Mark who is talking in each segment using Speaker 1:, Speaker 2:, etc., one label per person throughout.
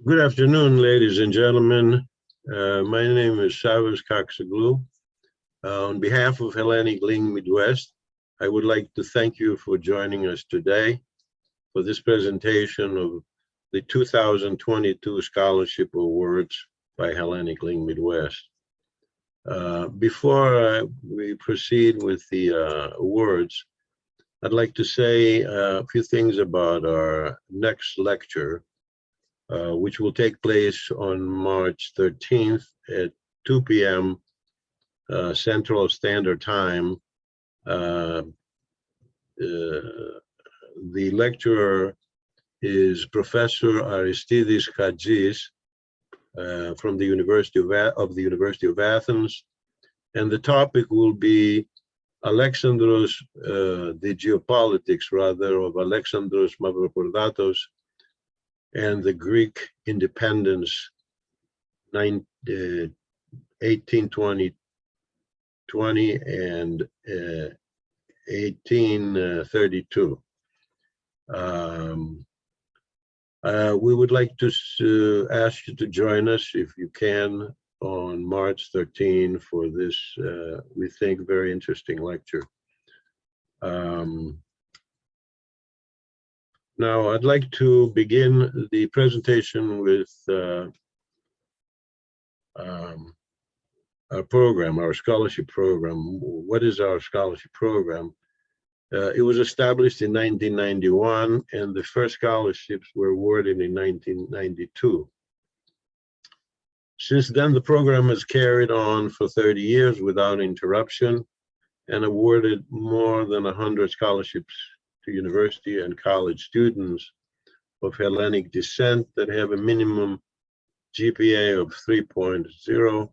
Speaker 1: Good afternoon, ladies and gentlemen. My name is Savas Kaksaglu. On behalf of Hellenic Ling Midwest, I would like to thank you for joining us today for this presentation of the 2022 Scholarship Awards by Hellenic Ling Midwest. Before we proceed with the awards, I'd like to say a few things about our next lecture, which will take place on March 13th at 2 p.m. Central Standard Time. The lecturer is Professor Aristidis Kadzis from the University of Athens, and the topic will be Alexandros, the geopolitics rather of Alexandros Mavrokordatos and the Greek independence 1820 and 1832. We would like to ask you to join us, if you can, on March 13 for this, we think, very interesting lecture. Now, I'd like to begin the presentation with our program, our scholarship program. What is our scholarship program? It was established in 1991, and the first scholarships were awarded in 1992. Since then, the program has carried on for 30 years without interruption and awarded more than 100 scholarships to university and college students of Hellenic descent that have a minimum GPA of 3.0,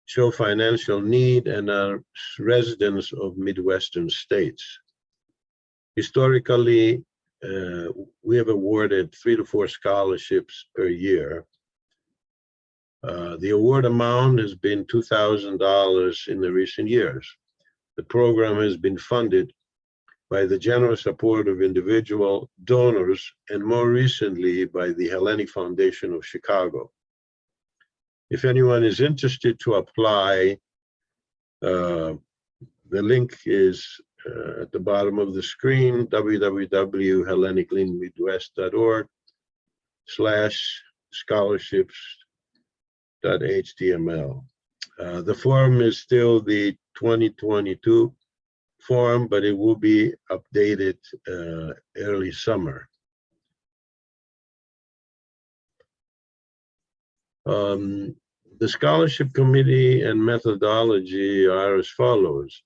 Speaker 1: show financial need, and are residents of Midwestern states. Historically, we have awarded 3 to 4 scholarships per year. The award amount has been $2,000 in the recent years. The program has been funded by the generous support of individual donors, and more recently by the Hellenic Foundation of Chicago. If anyone is interested to apply, the link is at the bottom of the screen, www.helleniclingmidwest.org/scholarships.html. The form is still the 2022 form, but it will be updated early summer. The scholarship committee and methodology are as follows: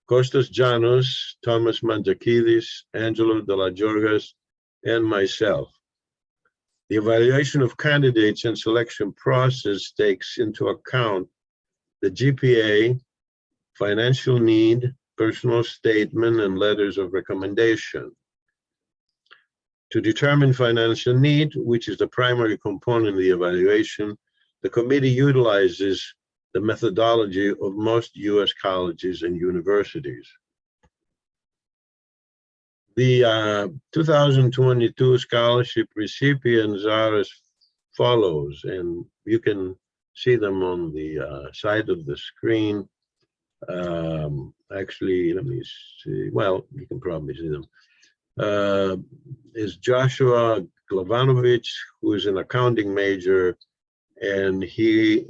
Speaker 1: Kostas Janos, Thomas Manjakidis, Angelo Delagorgas, and myself. The evaluation of candidates and selection process takes into account the GPA, financial need, personal statement, and letters of recommendation. To determine financial need, which is the primary component of the evaluation, the committee utilizes the methodology of most U.S. colleges and universities. The 2022 scholarship recipients are as follows, and you can see them on the side of the screen. Actually, let me see. Well, you can probably see them. Is Joshua Glavanovich, who is an accounting major, and he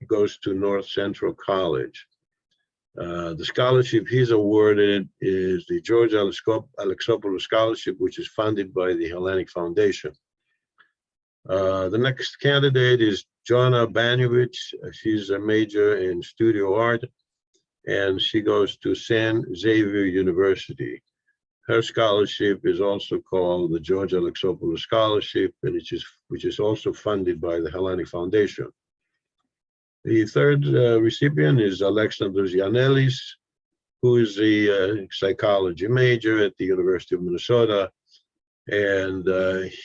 Speaker 1: goes to North Central College. The scholarship he's awarded is the George Alexopoulos Scholarship, which is funded by the Hellenic Foundation. The next candidate is Joanna Banovich. She's a major in studio art, and she goes to San Xavier University. Her scholarship is also called the George Alexopoulos Scholarship, and which is also funded by the Hellenic Foundation. The third recipient is Alexandros Yannelis, who is a psychology major at the University of Minnesota, and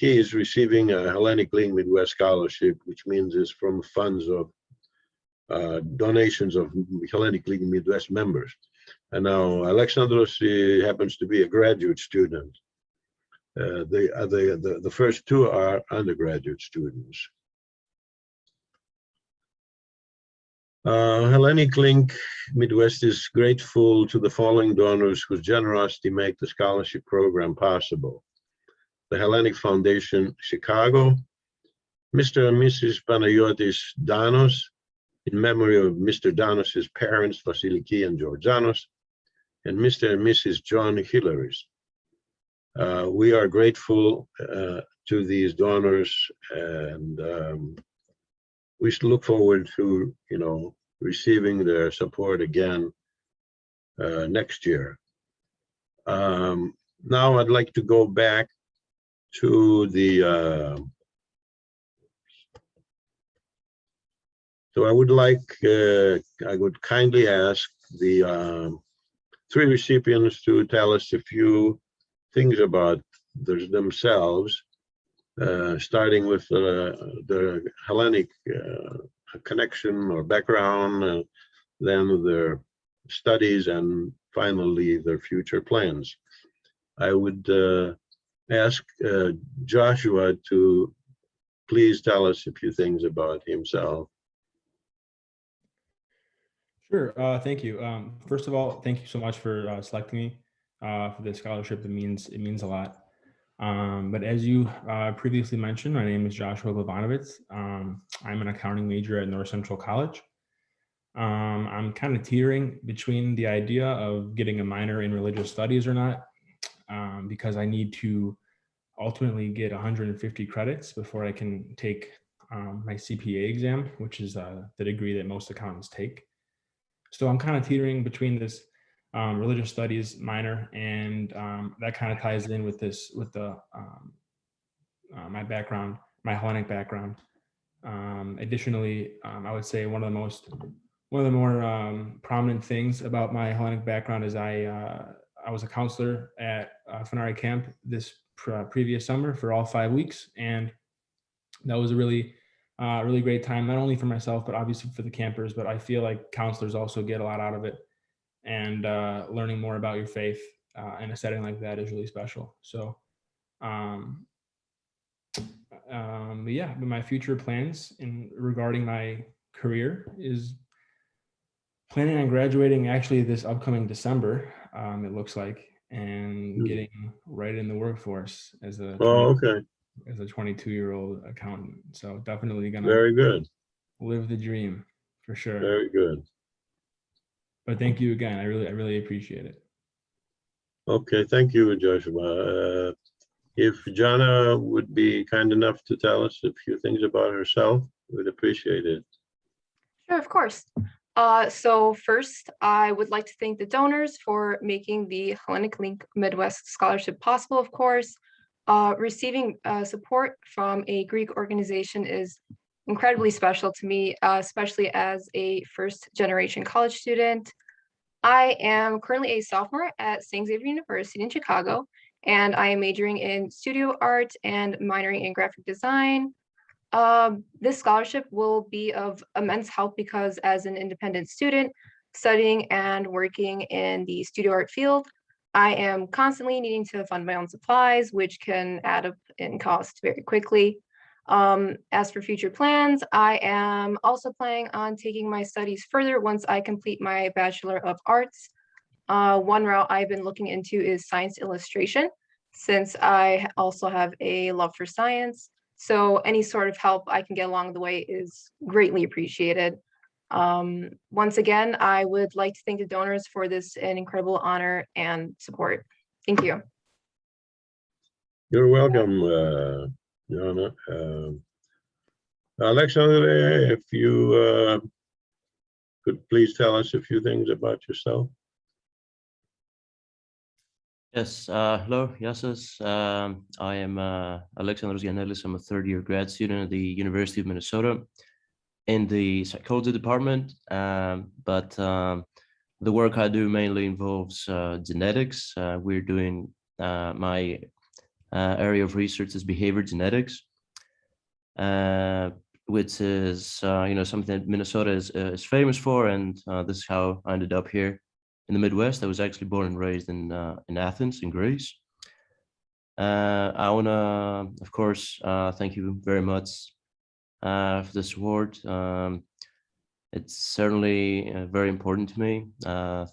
Speaker 1: he is receiving a Hellenic Ling Midwest Scholarship, which means it's from funds of donations of Hellenic Ling Midwest members. And now Alexandros happens to be a graduate student. The first two are undergraduate students. Hellenic Link Midwest is grateful to the following donors whose generosity make the scholarship program possible. The Hellenic Foundation, Chicago, Mr. and Mrs. Panayotis Danos, in memory of Mr. Danos' parents, Vasiliki and Georgianos, and Mr. and Mrs. John Hilaris. We are grateful to these donors, and we should look forward to, receiving their support again next year. Now I'd like to go back to the, so I would kindly ask the three recipients to tell us a few things about themselves, starting with the Hellenic connection or background, then their studies, and finally their future plans. I would ask Joshua to please tell us a few things about himself.
Speaker 2: Sure, thank you. First of all, thank you so much for selecting me for this scholarship. It means a lot. But as you previously mentioned, my name is Joshua Glavanovitz. I'm an accounting major at North Central College. I'm kind of teetering between the idea of getting a minor in religious studies or not, because I need to ultimately get 150 credits before I can take my CPA exam, which is the degree that most accountants take. So I'm kind of teetering between this religious studies minor, and that kind of ties in with my background, my Hellenic background. Additionally, I would say one of the more prominent things about my Hellenic background is I was a counselor at Fenari Camp this previous summer for all 5 weeks, and that was a really great time, not only for myself, but obviously for the campers. But I feel like counselors also get a lot out of it, and learning more about your faith in a setting like that is really special. So, yeah, but my future plans regarding my career is planning on graduating actually this upcoming December, it looks like, and getting right in the workforce as a 22-year-old accountant. So definitely gonna
Speaker 1: very good,
Speaker 2: live the dream for sure.
Speaker 1: Very good.
Speaker 2: But thank you again. I really appreciate it.
Speaker 1: Okay, thank you, Joshua. If Jana would be kind enough to tell us a few things about herself, we'd appreciate it.
Speaker 3: Sure, of course. So first, I would like to thank the donors for making the Hellenic Link Midwest Scholarship possible, of course. Receiving support from a Greek organization is incredibly special to me, especially as a first-generation college student. I am currently a sophomore at St. Xavier University in Chicago, and I am majoring in studio art and minoring in graphic design. This scholarship will be of immense help because as an independent student studying and working in the studio art field, I am constantly needing to fund my own supplies, which can add up in cost very quickly. As for future plans, I am also planning on taking my studies further once I complete my Bachelor of Arts. One route I've been looking into is science illustration, since I also have a love for science. So any sort of help I can get along the way is greatly appreciated. Once again, I would like to thank the donors for this an incredible honor and support. Thank you.
Speaker 1: You're welcome, Jana. Alexandre, if you could please tell us a few things about yourself.
Speaker 4: Yes, hello, Yasis. I am Alexandros Gianellis. I'm a third-year grad student at the University of Minnesota in the psychology department, but the work I do mainly involves genetics. We're doing my area of research is behavior genetics, which is something that Minnesota is famous for, and this is how I ended up here in the Midwest. I was actually born and raised in Athens, in Greece. I want to, of course, thank you very much for the support. It's certainly very important to me.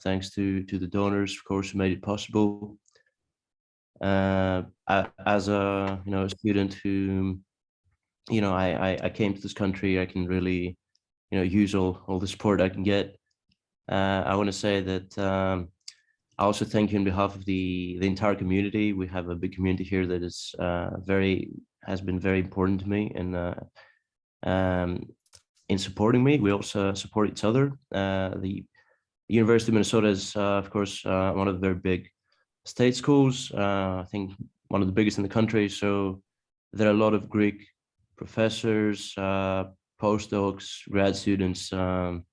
Speaker 4: Thanks to the donors, of course, who made it possible. As a a student who I came to this country, I can really use all the support I can get. I want to say that I also thank you on behalf of the entire community. We have a big community here that is has been very important to me, and in supporting me. We also support each other. The University of Minnesota is, of course, one of the very big state schools. I think one of the biggest in the country. So there are a lot of Greek professors, postdocs, grad students, and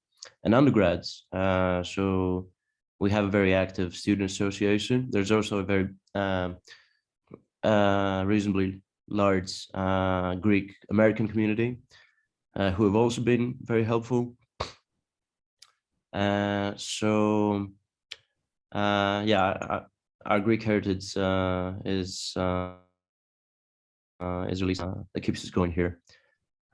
Speaker 4: undergrads. So we have a very active student association. There's also a very reasonably large Greek American community who have also been very helpful. Yeah, our Greek heritage is really that keeps us going here.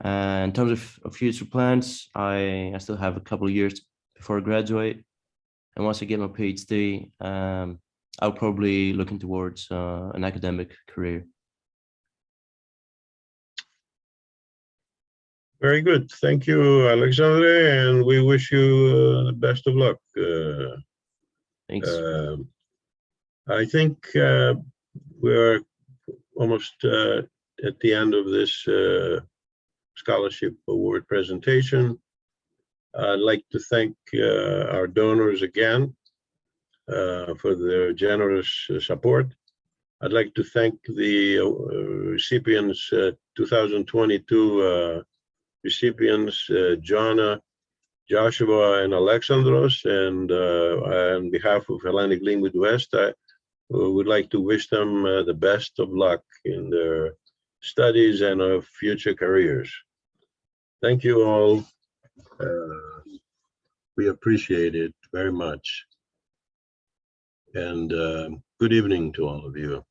Speaker 4: In terms of future plans, I still have a couple of years before I graduate, and once I get my PhD, I'll probably looking towards an academic career.
Speaker 1: Very good. Thank you, Alexander, and we wish you the best of luck.
Speaker 4: Thanks.
Speaker 1: I think we're almost at the end of this scholarship award presentation. I'd like to thank our donors again for their generous support. I'd like to thank the recipients, 2022 recipients, Jonna, Joshua, and Alexandros, and on behalf of Hellenic Link Midwest, I would like to wish them the best of luck in their studies and of future careers. Thank you all. We appreciate it very much. And good evening to all of you.